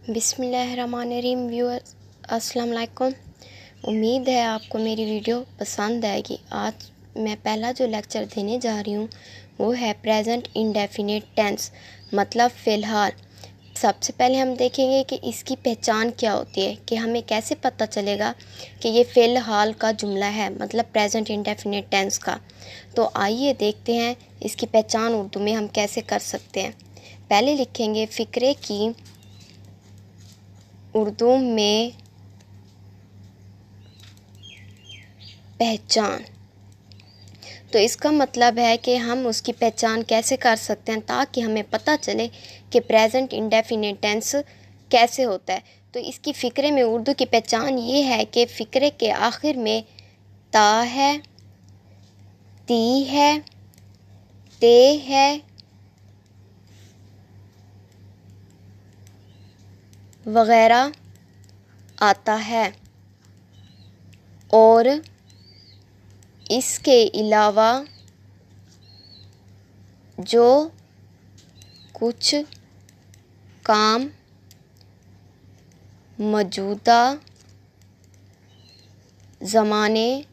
बिस्मिल्लाहिर्रहमानिर्रहीम। व्यूअर्स अस्सलाम वालेकुम। उम्मीद है आपको मेरी वीडियो पसंद आएगी। आज मैं पहला जो लेक्चर देने जा रही हूँ वो है प्रेजेंट इंडेफिनिट टेंस, मतलब फ़िलहाल। सबसे पहले हम देखेंगे कि इसकी पहचान क्या होती है, कि हमें कैसे पता चलेगा कि ये फ़िलहाल का जुमला है, मतलब प्रेजेंट इंडेफिनिट टेंस का। तो आइए देखते हैं इसकी पहचान उर्दू में हम कैसे कर सकते हैं। पहले लिखेंगे फ़िक्रे की उर्दू में पहचान। तो इसका मतलब है कि हम उसकी पहचान कैसे कर सकते हैं ताकि हमें पता चले कि प्रेजेंट इंडेफिनिट टेंस कैसे होता है। तो इसकी फ़िक्रे में उर्दू की पहचान ये है कि फ़िक्रे के आखिर में ता है, ती है, ते है, वगैरह आता है और इसके अलावा जो कुछ काम मौजूदा ज़माने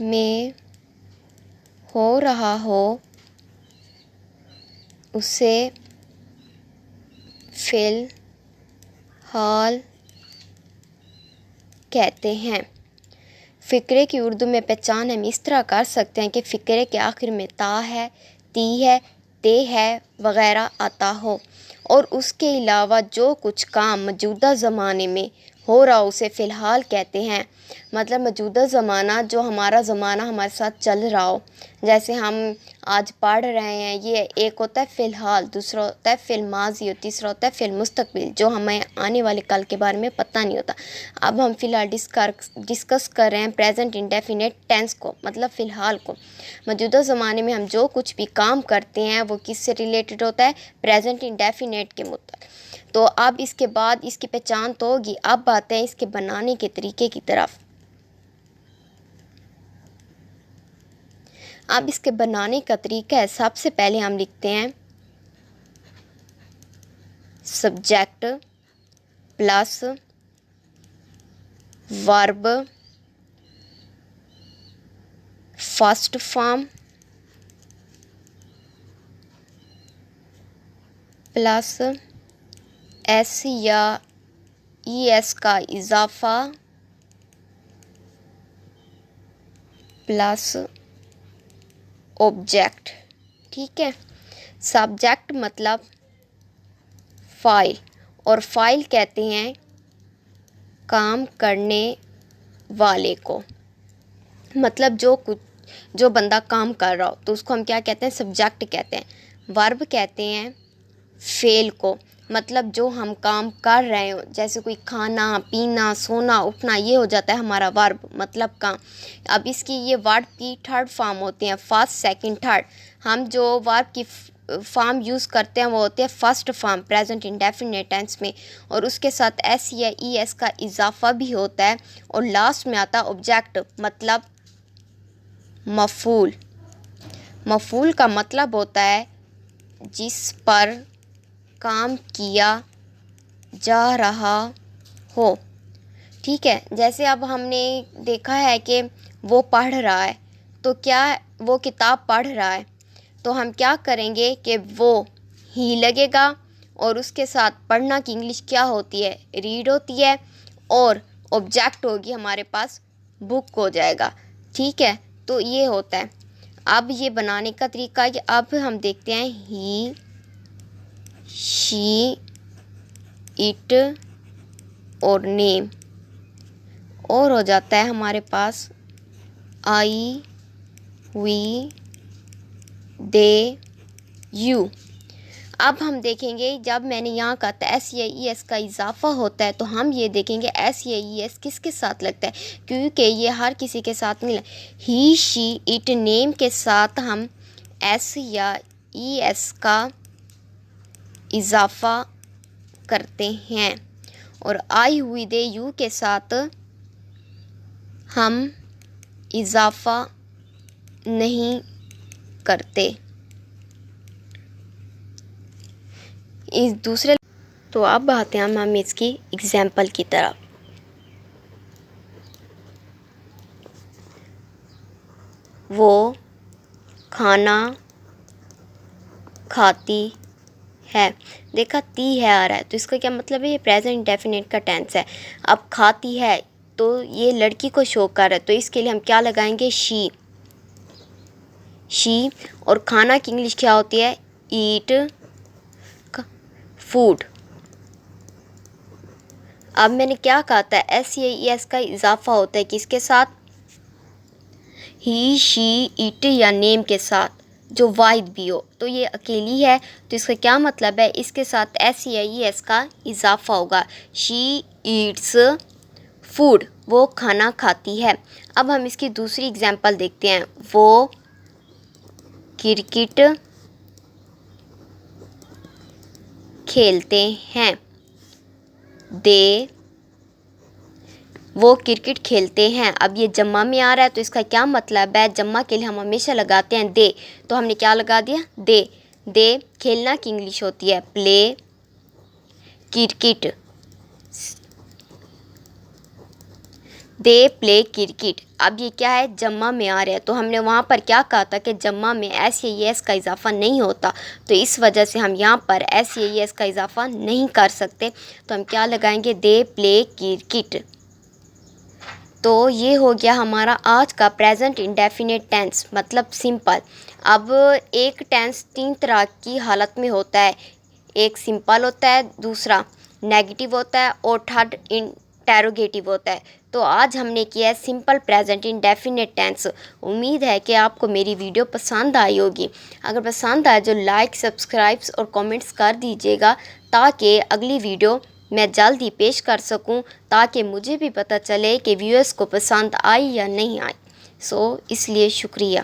में हो रहा हो उसे फ़िलहाल कहते हैं। फ़िक्रे की उर्दू में पहचान हम इस तरह कर सकते हैं कि फ़िक्रे के आखिर में ता है, ती है, ते है, वगैरह आता हो और उसके अलावा जो कुछ काम मौजूदा ज़माने में हो रहा उसे फ़िलहाल कहते हैं। मतलब मौजूदा ज़माना, जो हमारा ज़माना हमारे साथ चल रहा हो, जैसे हम आज पढ़ रहे हैं, ये एक होता है फ़िलहाल, दूसरा होता है फ़िल माज़ी और तीसरा होता है फ़िल मुस्तक़बिल, जो हमें आने वाले कल के बारे में पता नहीं होता। अब हम फ़िलहाल डिस्कस कर रहे हैं प्रेजेंट इंडेफिनिट टेंस को, मतलब फ़िलहाल को। मौजूदा ज़माने में हम जो कुछ भी काम करते हैं वो किससे रिलेटेड होता है? प्रेजेंट इंडेफिनिट के मुताबिक। तो अब इसके बाद इसकी पहचान तो होगी। अब आते हैं इसके बनाने के तरीके की तरफ। अब इसके बनाने का तरीका है, सबसे पहले हम लिखते हैं subject plus verb first form plus S या ई एस का इजाफा प्लस ऑब्जेक्ट। ठीक है। सब्जेक्ट मतलब फ़ाइल, और फ़ाइल कहते हैं काम करने वाले को, मतलब जो बंदा काम कर रहा हो तो उसको हम क्या कहते हैं? सब्जेक्ट कहते हैं। वर्ब कहते हैं फ़ेल को, मतलब जो हम काम कर रहे हो, जैसे कोई खाना पीना सोना उठना, ये हो जाता है हमारा वर्ब, मतलब काम। अब इसकी ये वर्ब की थर्ड फॉर्म होते हैं, फर्स्ट सेकंड थर्ड। हम जो वर्ब की फॉर्म यूज़ करते हैं वो होते हैं first form present indefinite tense में, और उसके साथ एस या ई एस का इजाफा भी होता है, और लास्ट में आता है ऑब्जेक्ट, मतलब मफ़ूल। मफ़ूल का मतलब होता है जिस पर काम किया जा रहा हो। ठीक है। जैसे अब हमने देखा है कि वो पढ़ रहा है, तो क्या वो किताब पढ़ रहा है, तो हम क्या करेंगे कि वो ही लगेगा और उसके साथ पढ़ना की इंग्लिश क्या होती है? रीड होती है, और ऑब्जेक्ट होगी हमारे पास बुक हो जाएगा। ठीक है। तो ये होता है। अब ये बनाने का तरीका है। अब हम देखते हैं ही, शी, इट और नेम, और हो जाता है हमारे पास आई, वी, दे, यू। अब हम देखेंगे, जब मैंने यहाँ कहा था एस या ई एस का इजाफा होता है, तो हम ये देखेंगे एस या ई एस किसके साथ लगता है, क्योंकि ये हर किसी के साथ नहीं लगता। ही, शी, इट, नेम के साथ हम एस या ई एस का इजाफा करते हैं, और आई, हुई, दे, यू के साथ हम इजाफा नहीं करते। इस दूसरे तो अब आते हैं हम इसकी एग्जाम्पल की तरफ। वो खाना खाती है। देखा ती है आ रहा है, तो इसका क्या मतलब है, ये प्रेजेंट इंडेफिनिट का टेंस है। अब खाती है तो ये लड़की को शो कर रहा है, तो इसके लिए हम क्या लगाएंगे, शी। और खाना की इंग्लिश क्या होती है, ईट, फूड। अब मैंने क्या कहा था, SES का इजाफा होता है किसके साथ, ही, शी, इट या नेम के साथ, जो वाहिद भी हो। तो ये अकेली है, तो इसका क्या मतलब है, इसके साथ SES का इजाफा होगा। शी ईट्स फूड, वो खाना खाती है। अब हम इसकी दूसरी एग्जांपल देखते हैं। वो क्रिकेट खेलते हैं। वो क्रिकेट खेलते हैं। अब ये जम्मा में आ रहा है, तो इसका क्या मतलब है, जम्मा के लिए हम हमेशा लगाते हैं दे, तो हमने क्या लगा दिया, दे। खेलना की इंग्लिश होती है play cricket, they play cricket. अब ये क्या है, जम्मा में आ रहा है, तो हमने वहाँ पर क्या कहा था कि जम्मा में SES का इजाफा नहीं होता, तो इस वजह से हम यहाँ पर SES का इजाफा नहीं कर सकते, तो हम क्या लगाएंगे, दे प्ले क्रिकेट। तो ये हो गया हमारा आज का प्रेजेंट इंडेफिनिट टेंस, मतलब सिंपल। अब एक टेंस 3 तरह की हालत में होता है, एक सिंपल होता है, दूसरा नेगेटिव होता है और थर्ड इंटेरोगेटिव होता है। तो आज हमने किया है सिंपल प्रेजेंट इंडेफिनिट टेंस। उम्मीद है कि आपको मेरी वीडियो पसंद आई होगी। अगर पसंद आए तो लाइक, सब्सक्राइब्स और कमेंट्स कर दीजिएगा, ताकि अगली वीडियो मैं जल्द ही पेश कर सकूं, ताकि मुझे भी पता चले कि व्यूअर्स को पसंद आई या नहीं आई। इसलिए शुक्रिया।